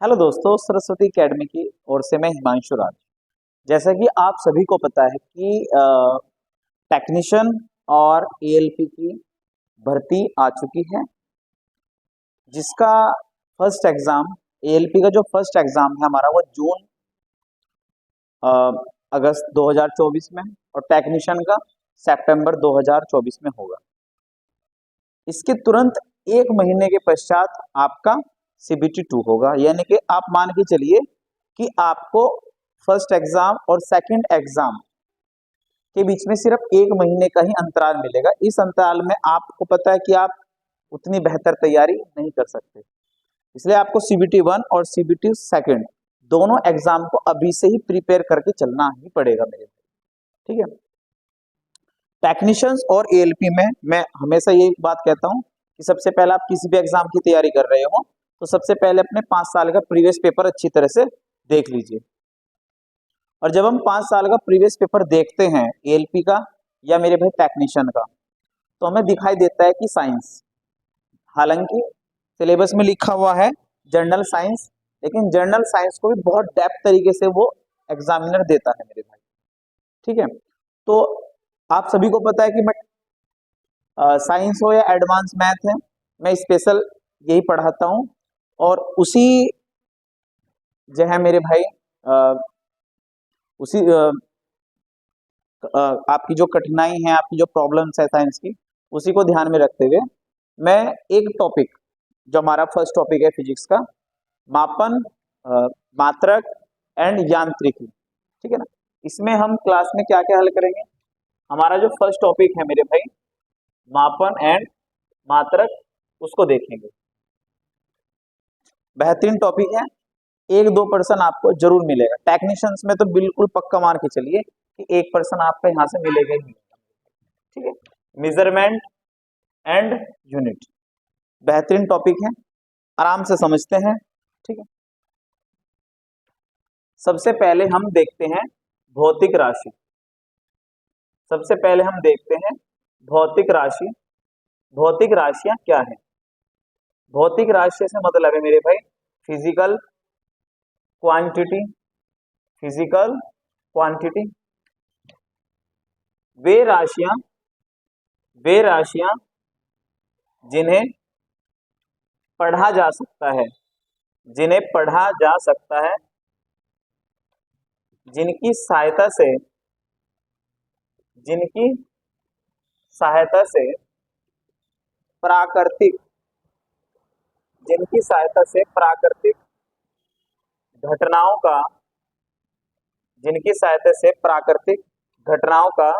Hello दोस्तों, Saraswati academy की ओर से मैं हिमांशु राज। जैसा कि आप सभी को पता है कि टेक्नीशियन और एएलपी की भर्ती आ चुकी है, जिसका फर्स्ट एग्जाम एएलपी का जो फर्स्ट एग्जाम है हमारा वो जून अ, अगस्त 2024 में और टेक्नीशियन का सितंबर 2024 में होगा। इसके तुरंत एक महीने के पश्चात आपका सीबीटी 2 होगा, यानी कि आप मान के चलिए कि आपको फर्स्ट एग्जाम और सेकंड एग्जाम के बीच में सिर्फ एक महीने का ही अंतराल मिलेगा। इस अंतराल में आपको पता है कि आप उतनी बेहतर तैयारी नहीं कर सकते, इसलिए आपको सीबीटी 1 और सीबीटी सेकंड दोनों एग्जाम को अभी से ही प्रिपेयर करके चलना ही पड़ेगा मेरे। ठीक है, टेक्नीशियंस और एएलपी में मैं हमेशा ये बात कहता हूँ कि सबसे पहले आप किसी भी एग्जाम की तैयारी कर रहे हो तो सबसे पहले अपने 5 साल का प्रीवियस पेपर अच्छी तरह से देख लीजिए। और जब हम 5 साल का प्रीवियस पेपर देखते हैं एएलपी का या मेरे भाई टेक्नीशियन का, तो हमें दिखाई देता है कि साइंस, हालांकि सिलेबस में लिखा हुआ है जनरल साइंस, लेकिन जनरल साइंस को भी बहुत डेप्थ तरीके से वो एग्जामिनर देता है मेरे भाई। ठीक है, तो आप सभी को पता है कि मैं साइंस हो या एडवांस मैथ है, मैं स्पेशल यही पढ़ाता हूँ। और उसी जो है मेरे भाई उसी आपकी जो कठिनाई है, आपकी जो प्रॉब्लम्स है साइंस की, उसी को ध्यान में रखते हुए मैं एक टॉपिक जो हमारा फर्स्ट टॉपिक है फिजिक्स का, मापन, मात्रक एंड यांत्रिकी, ठीक है ना, इसमें हम क्लास में क्या क्या हल करेंगे। हमारा जो फर्स्ट टॉपिक है मेरे भाई मापन एंड मात्रक, उसको देखेंगे। बेहतरीन टॉपिक है, 1-2% आपको जरूर मिलेगा। टेक्नीशियंस में तो बिल्कुल पक्का मान के चलिए कि 1% आपका यहाँ से मिलेगा ही मिलेगा। ठीक है, मेजरमेंट एंड यूनिट बेहतरीन टॉपिक है, आराम से समझते हैं। ठीक है, सबसे पहले हम देखते हैं भौतिक राशि। सबसे पहले हम देखते हैं भौतिक राशि। भौतिक राशियां क्या है? भौतिक राशि से मतलब है मेरे भाई फिजिकल क्वांटिटी। फिजिकल क्वांटिटी, वे राशियां जिन्हें पढ़ा जा सकता है, जिन्हें पढ़ा जा सकता है, जिनकी सहायता से जिनकी सहायता से प्राकृतिक जिनकी सहायता से प्राकृतिक घटनाओं का जिनकी सहायता से प्राकृतिक घटनाओं का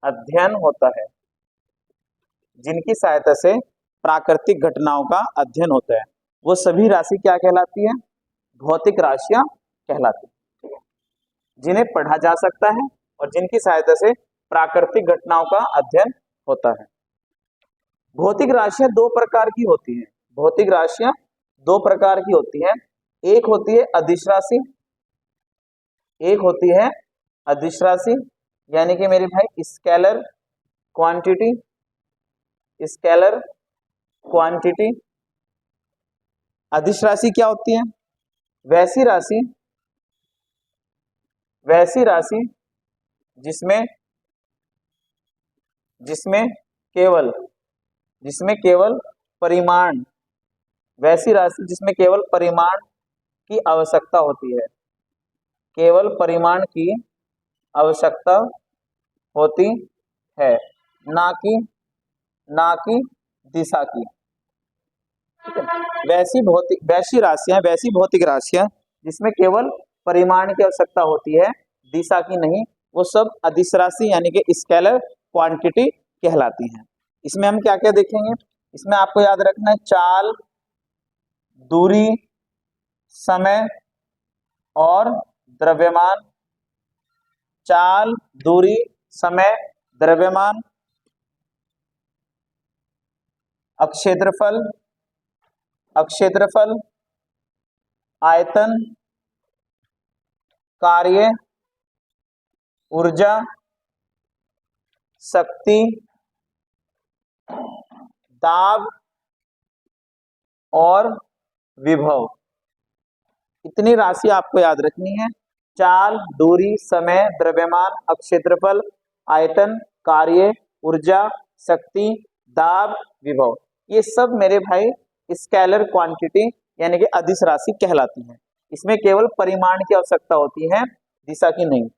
अध्ययन होता है। जिनकी सहायता से प्राकृतिक घटनाओं का अध्ययन होता है, वो सभी राशि क्या कहलाती है? भौतिक राशियां कहलाती है। ठीक है, जिन्हें पढ़ा जा सकता है और जिनकी सहायता से प्राकृतिक घटनाओं का अध्ययन होता है। भौतिक राशियां दो प्रकार की होती हैं। भौतिक राशियां दो प्रकार की होती हैं। एक होती है अदिश राशि, एक होती है अदिश राशि, यानी कि मेरे भाई स्केलर क्वांटिटी। स्केलर क्वांटिटी, अदिश राशि क्या होती है? वैसी राशि जिसमें जिसमें केवल जिसमें केवल परिमाण, वैसी राशि जिसमें केवल परिमाण की आवश्यकता होती है, केवल परिमाण की आवश्यकता होती है, ना कि दिशा की। ठीक है, वैसी भौतिक राशियां जिसमें केवल परिमाण की आवश्यकता होती है, दिशा की नहीं, वो सब अदिश राशि यानी कि स्केलर क्वांटिटी कहलाती हैं। इसमें हम क्या क्या देखेंगे? इसमें आपको याद रखना है चाल, दूरी, समय और द्रव्यमान। चाल, दूरी, समय, द्रव्यमान, अक्षेत्रफल, आयतन, कार्य, ऊर्जा, शक्ति, दाब और विभव। इतनी राशि आपको याद रखनी है। चाल, दूरी, समय, द्रव्यमान, अक्षेत्रफल, आयतन, कार्य, ऊर्जा, शक्ति, दाब, विभव, ये सब मेरे भाई स्केलर क्वांटिटी यानी कि अदिश राशि कहलाती है। इसमें केवल परिमाण की आवश्यकता होती है, दिशा की नहीं।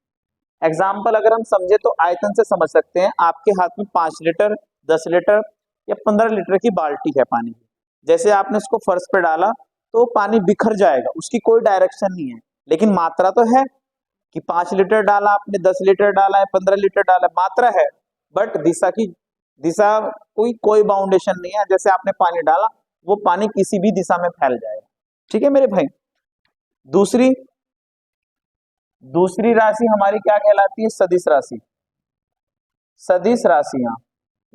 एग्जाम्पल अगर हम समझे तो आयतन से समझ सकते हैं। आपके हाथ में 5 लीटर, 10 लीटर या 15 लीटर की बाल्टी है पानी की, जैसे आपने उसको फर्श पे डाला तो पानी बिखर जाएगा, उसकी कोई डायरेक्शन नहीं है, लेकिन मात्रा तो है कि 5 लीटर डाला आपने, 10 लीटर डाला है, 15 लीटर डाला है, मात्रा है, बट दिशा कोई बाउंडेशन नहीं है। जैसे आपने पानी डाला, वो पानी किसी भी दिशा में फैल जाएगा। ठीक है मेरे भाई। दूसरी राशि हमारी क्या कहलाती है? सदिश राशि। सदिश राशियां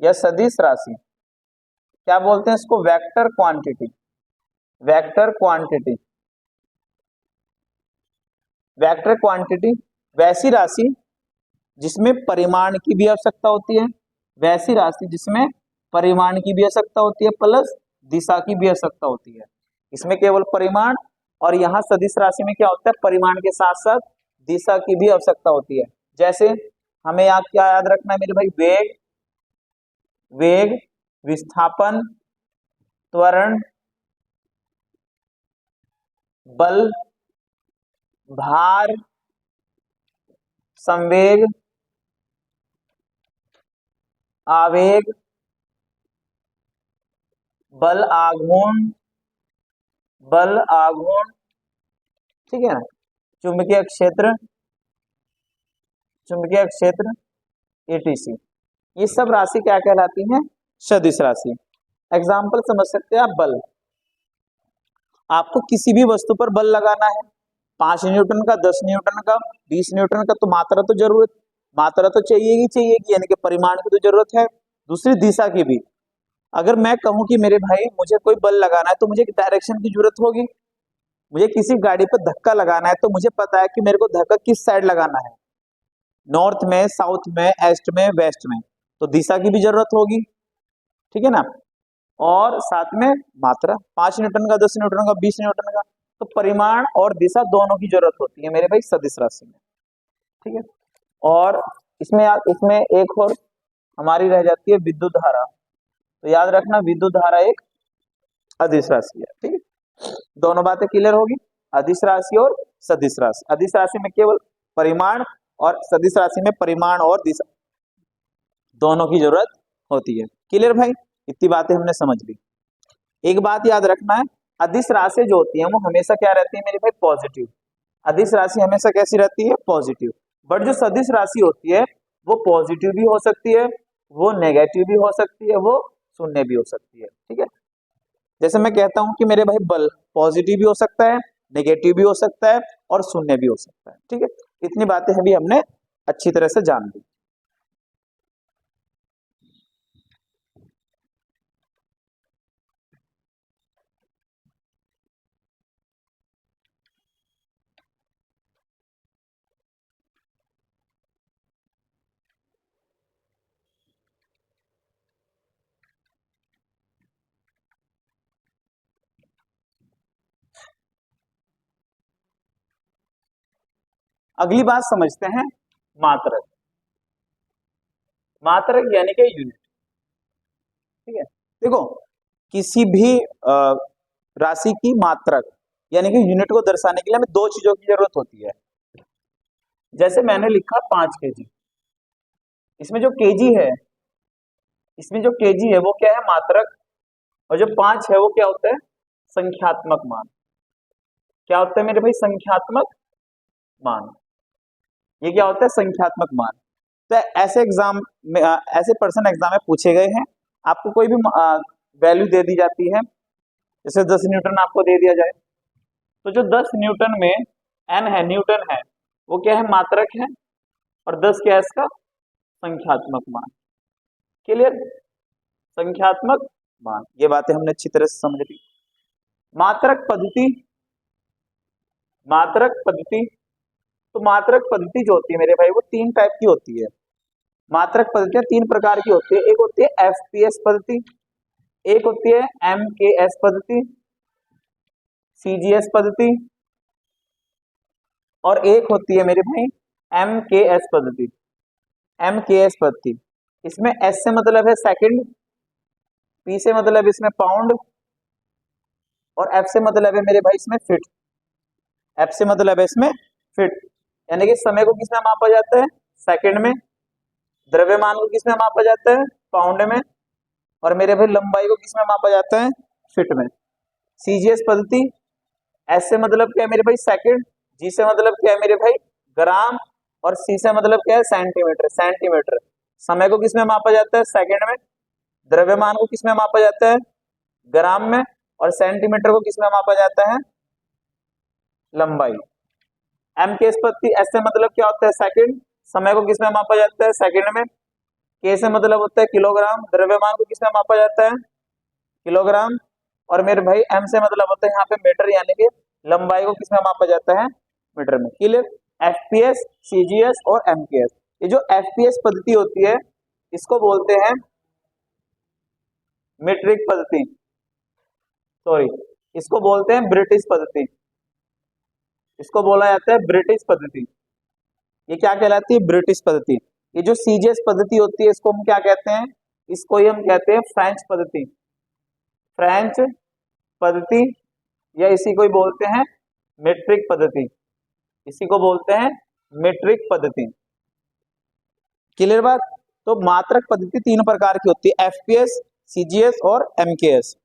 या सदिश राशि क्या बोलते हैं इसको? Vector quantity. Vector quantity, vector quantity वैसी राशि जिसमें परिमाण की भी आवश्यकता होती है, वैसी राशि जिसमें परिमाण की भी आवश्यकता होती है प्लस दिशा की भी आवश्यकता होती है। इसमें केवल परिमाण, और यहाँ सदिश राशि में क्या होता है? परिमाण के साथ साथ दिशा की भी आवश्यकता होती है। जैसे हमें क्या याद रखना है मेरे भाई? वेग, विस्थापन, त्वरण, बल, भार, संवेग, आवेग, बल आघूर्ण, ठीक है ना, चुंबकीय क्षेत्र एटीसी, ये सब राशि क्या कहलाती है? सदिश राशि। एग्जाम्पल समझ सकते हैं आप। बल, आपको किसी भी वस्तु पर बल लगाना है, 5 न्यूटन का, 10 न्यूटन का, 20 न्यूटन का, तो मात्रा तो चाहिए, यानी कि परिमाण की तो जरूरत है। दूसरी दिशा की भी। अगर मैं कहूं कि मेरे भाई मुझे कोई बल लगाना है तो मुझे डायरेक्शन की जरूरत होगी। मुझे किसी गाड़ी पर धक्का लगाना है तो मुझे पता है कि मेरे को धक्का किस साइड लगाना है, नॉर्थ में, साउथ में, ईस्ट में, वेस्ट में, तो दिशा की भी जरूरत होगी। ठीक है ना। और साथ में मात्रा, 5 न्यूटन का, 10 न्यूटन का, 20 न्यूटन का, तो परिमाण और दिशा दोनों की जरूरत होती है मेरे भाई सदिश राशि में। ठीक है। और इसमें एक और हमारी रह जाती है विद्युत धारा। तो याद रखना, विद्युत धारा एक अदिश राशि है। ठीक है, दोनों बातें क्लियर होगी, अदिश राशि और सदिश राशि। अदिश राशि में केवल परिमाण और सदिश राशि में परिमाण और दिशा दोनों की जरूरत होती है। क्लियर भाई, इतनी बातें हमने समझ ली। एक बात याद रखना है, अदिश राशि जो होती है वो हमेशा क्या रहती है मेरे भाई? पॉजिटिव। अदिश राशि हमेशा कैसी रहती है? पॉजिटिव। बट जो सदिश राशि होती है वो पॉजिटिव भी हो सकती है, वो नेगेटिव भी हो सकती है, वो शून्य भी हो सकती है। ठीक है। जैसे मैं कहता हूं कि मेरे भाई बल पॉजिटिव भी हो सकता है, नेगेटिव भी हो सकता है और शून्य भी हो सकता है। ठीक है, इतनी बातें अभी हमने अच्छी तरह से जान ली। अगली बात समझते हैं, मात्रक। मात्रक यानी कि यूनिट। ठीक है, देखो किसी भी राशि की मात्रक यानी कि यूनिट को दर्शाने के लिए हमें 2 चीजों की जरूरत होती है। जैसे मैंने लिखा 5 केजी, इसमें जो केजी है, वो क्या है? मात्रक। और जो 5 है वो क्या होता है? संख्यात्मक मान। क्या होता है मेरे भाई? संख्यात्मक मान। ये क्या होता है? संख्यात्मक मान। तो ऐसे एग्जाम में ऐसे पर्सन एग्जाम में पूछे गए हैं। आपको कोई भी वैल्यू दे दी जाती है, जैसे 10 न्यूटन आपको दे दिया जाए, तो जो 10 न्यूटन में एन है, न्यूटन है, वो क्या है? मात्रक है। और 10 क्या है? इसका संख्यात्मक मान। क्लियर? संख्यात्मक मान, ये बातें हमने अच्छी तरह से समझ ली। मात्रक पद्धति, तो मात्रक पद्धति जो होती है मेरे भाई वो 3 टाइप की होती है। मात्रक पद्धतियां 3 प्रकार की होती है। एक होती है एफपीएस पद्धति, एक होती है एमकेएस पद्धति, सीजीएस पद्धति और एक होती है मेरे भाई MKS पद्धति। MKS पद्धति, इसमें S से मतलब है सेकंड, P से मतलब इसमें पाउंड, और F से मतलब है मेरे भाई इसमें फिट। F से मतलब है इसमें फिट, यानी कि समय को किसमें मापा जाता है, सेकंड में, द्रव्यमान को किसमें मापा जाता है, पाउंड में, और मेरे भाई लंबाई को किसमें मापा जाता है, फिट में। CGS पद्धति, S से मतलब क्या है मेरे भाई सेकंड, G से मतलब क्या है मेरे भाई ग्राम, और C से मतलब क्या है सेंटीमीटर। सेंटीमीटर, समय को किसमें मापा जाता है, सेकंड में, द्रव्यमान को किसमें मापा जाता है, ग्राम में, और सेंटीमीटर को किसमें मापा जाता है, लंबाई। MKS पद्धति, S से मतलब क्या होता है सेकंड, समय को किसमें मापा जाता है, सेकंड में, K से मतलब होता है किलोग्राम, द्रव्यमान को किसमें मापा जाता है, किलोग्राम, और मेरे भाई M से मतलब होता है यहाँ पे मीटर, यानी कि लंबाई को किसमें मापा जाता है, मीटर में। क्लियर। FPS, CGS और MKS। ये जो FPS पद्धति होती है इसको बोलते हैं मीट्रिक पद्धति, सॉरी, इसको बोलते हैं ब्रिटिश पद्धति, इसको बोला जाता है ब्रिटिश पद्धति। ये क्या कहलाती है, ब्रिटिश पद्धति। ये जो CGS पद्धति होती है इसको हम क्या कहते हैं, इसको ही हम कहते हैं फ्रेंच पद्धति। फ्रेंच पद्धति, या इसी को ही बोलते हैं मीट्रिक पद्धति, इसी को बोलते हैं मीट्रिक पद्धति। क्लियर बात। तो मात्रक पद्धति तीन प्रकार की होती है, FPS, CGS और MKS।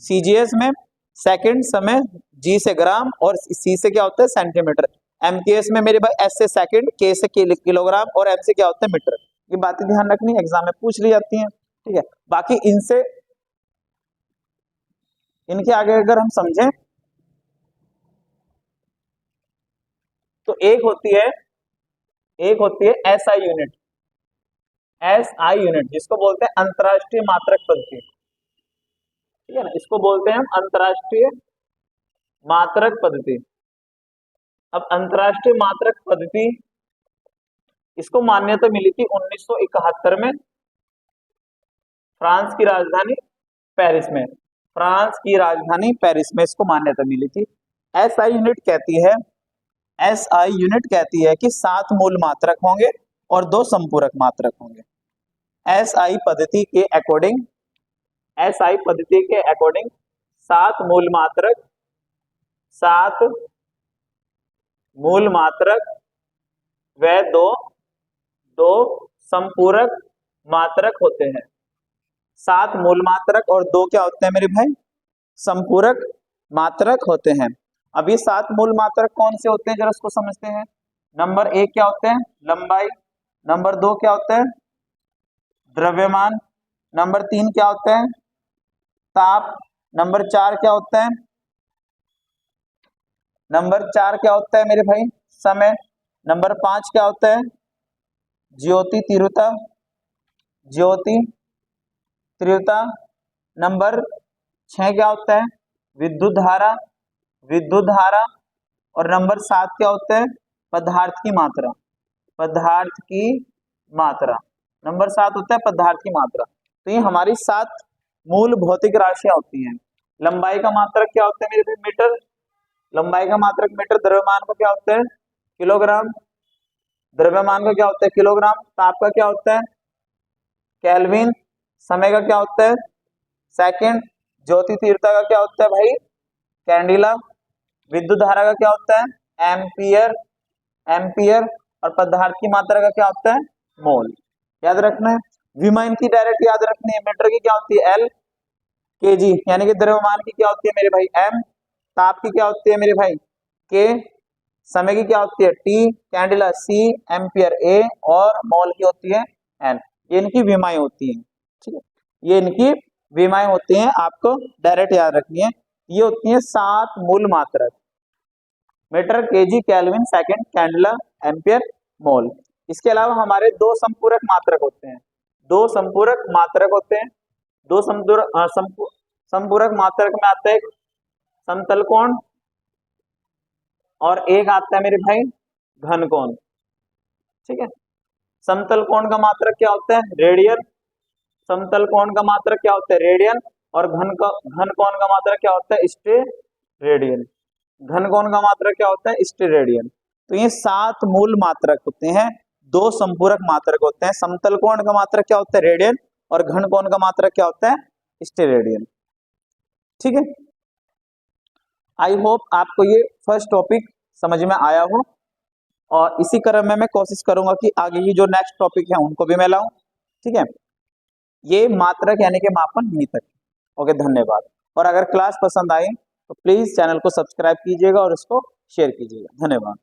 CGS में सेकंड, समय, G से ग्राम, और C से क्या होता है सेंटीमीटर। MKS में मेरे भाई S से सेकंड, K से किलोग्राम, और M से क्या होता है मीटर। ये बातें ध्यान रखनी, एग्जाम में पूछ ली जाती हैं, ठीक है। बाकी इनसे, इनके आगे अगर हम समझें तो एक होती है SI यूनिट। SI यूनिट जिसको बोलते हैं अंतरराष्ट्रीय मात्रक पद्धति, ठीक है ना, इसको बोलते हैं हम अंतरराष्ट्रीय मात्रक पद्धति। अब अंतरराष्ट्रीय मात्रक पद्धति, इसको मान्यता मिली थी 1971 में, फ्रांस की राजधानी पेरिस में। फ्रांस की राजधानी पेरिस में इसको मान्यता मिली थी। SI यूनिट कहती है, SI यूनिट कहती है कि 7 मूल मात्रक होंगे और 2 संपूरक मात्रक होंगे। SI पद्धति के अकॉर्डिंग, SI पद्धति के अकॉर्डिंग 7 मूल मात्रक, 7 मूल मात्रक व 2 संपूरक मात्रक होते हैं। 7 मूल मात्रक और 2 क्या होते हैं मेरे भाई, संपूरक मात्रक होते हैं। अब ये 7 मूल मात्रक कौन से होते हैं जरा उसको समझते हैं। नंबर 1 क्या होते हैं, लंबाई। नंबर 2 क्या होता है, द्रव्यमान। नंबर 3 क्या होता है, ताप। नंबर 4 क्या होता है, मेरे भाई समय। नंबर 5 क्या होता है, ज्योति तीव्रता, ज्योति तीव्रता। नंबर 6 क्या होता है, विद्युत धारा, विद्युत धारा। और नंबर 7 क्या होता है, पदार्थ की मात्रा, पदार्थ की मात्रा। नंबर 7 होता है पदार्थ की मात्रा। तो ये हमारी 7 मूल भौतिक राशियां होती हैं। लंबाई का मात्रक क्या होता है मेरे भाई, मीटर। लंबाई का मात्रक मीटर। द्रव्यमान का क्या होता है, किलोग्राम। द्रव्यमान का क्या होता है, किलोग्राम। ताप का क्या होता है, केल्विन। समय का क्या होता है, सेकंड। ज्योति तीव्रता का क्या होता है भाई, कैंडिला। विद्युत धारा का क्या होता है, एम्पियर, एम्पियर। और पदार्थ की मात्रा का क्या होता है, मोल। याद रखना है। विमा इनकी डायरेक्ट याद रखनी है। मीटर की क्या होती है, L, kg, यानी कि द्रव्यमान की क्या होती है मेरे भाई, M। ताप की क्या होती है मेरे भाई, K। समय की क्या होती है, T, candela C, ampere A, और मोल की होती है N। ये इनकी विमाएं होती हैं, ठीक है। ये इनकी विमाएं होती हैं, आपको डायरेक्ट याद रखनी है। ये होती हैं 7 मूल मात्रक, metre, KG, kelvin, second, candela, ampere, mole. इसके अलावा हमारे 2 संपूरक मात्रक होते हैं, 2 संपूरक मात्रक होते हैं। 2 संपूरक मात्रक में आता है एक समतल कोण, और एक आता है मेरे भाई घन कोण, ठीक है। समतल कोण का मात्रक क्या होता है, रेडियन। समतल कोण का मात्रक क्या होता है, रेडियन। और घन कोण का मात्रक क्या होता है, स्टेरेडियन। घन कोण का मात्रक क्या होता है, स्टेरेडियन। तो ये 7 मूल मात्रक होते हैं, 2 संपूरक मात्रक होते हैं। समतल कोण का मात्रक क्या होता है? रेडियन, और घन कोण का मात्रक क्या होता है? स्टेरेडियन। ठीक है, आई होप आपको ये फर्स्ट टॉपिक समझ में आया हो, और इसी क्रम में मैं कोशिश करूंगा कि आगे की जो नेक्स्ट टॉपिक है उनको भी मैं लाऊं। ठीक है, ये मात्रक यानी कि मापन यहीं तक। ओके, धन्यवाद। और अगर क्लास पसंद आई तो प्लीज चैनल को सब्सक्राइब कीजिएगा और इसको शेयर कीजिएगा। धन्यवाद।